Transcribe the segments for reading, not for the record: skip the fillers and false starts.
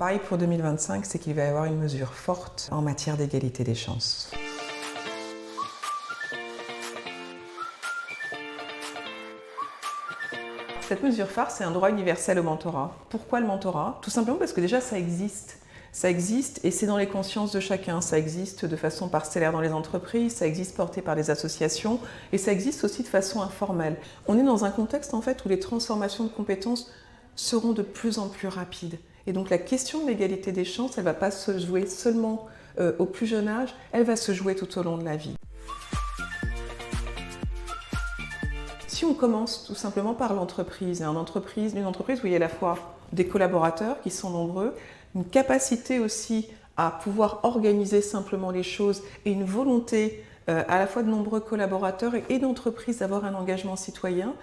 pari pour 2025, c'est qu'il va y avoir une mesure forte en matière d'égalité des chances. Cette mesure phare, c'est un droit universel au mentorat. Pourquoi le mentorat? Tout simplement parce que déjà, ça existe. Ça existe et c'est dans les consciences de chacun. Ça existe de façon parcellaire dans les entreprises, ça existe porté par les associations et ça existe aussi de façon informelle. On est dans un contexte en fait où les transformations de compétences seront de plus en plus rapides. Et donc la question de l'égalité des chances, elle ne va pas se jouer seulement au plus jeune âge, elle va se jouer tout au long de la vie. Si on commence tout simplement par l'entreprise, une entreprise où il y a à la fois des collaborateurs qui sont nombreux, une capacité aussi à pouvoir organiser simplement les choses et une volonté à la fois de nombreux collaborateurs et d'entreprises d'avoir un engagement citoyen,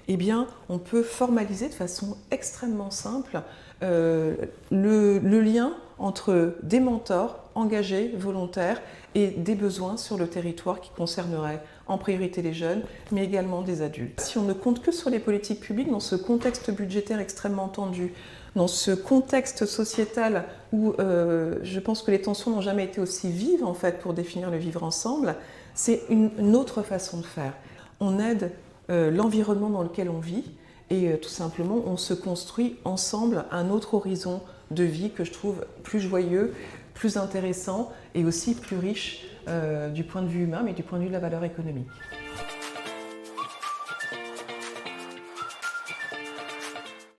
eh bien, on peut formaliser de façon extrêmement simple le lien entre des mentors engagés, volontaires et des besoins sur le territoire qui concerneraient en priorité les jeunes, mais également des adultes. Si on ne compte que sur les politiques publiques, dans ce contexte budgétaire extrêmement tendu, dans ce contexte sociétal où je pense que les tensions n'ont jamais été aussi vives en fait pour définir le vivre ensemble, c'est une autre façon de faire. On aide l'environnement dans lequel on vit et tout simplement on se construit ensemble un autre horizon de vie que je trouve plus joyeux, plus intéressant et aussi plus riche du point de vue humain mais du point de vue de la valeur économique.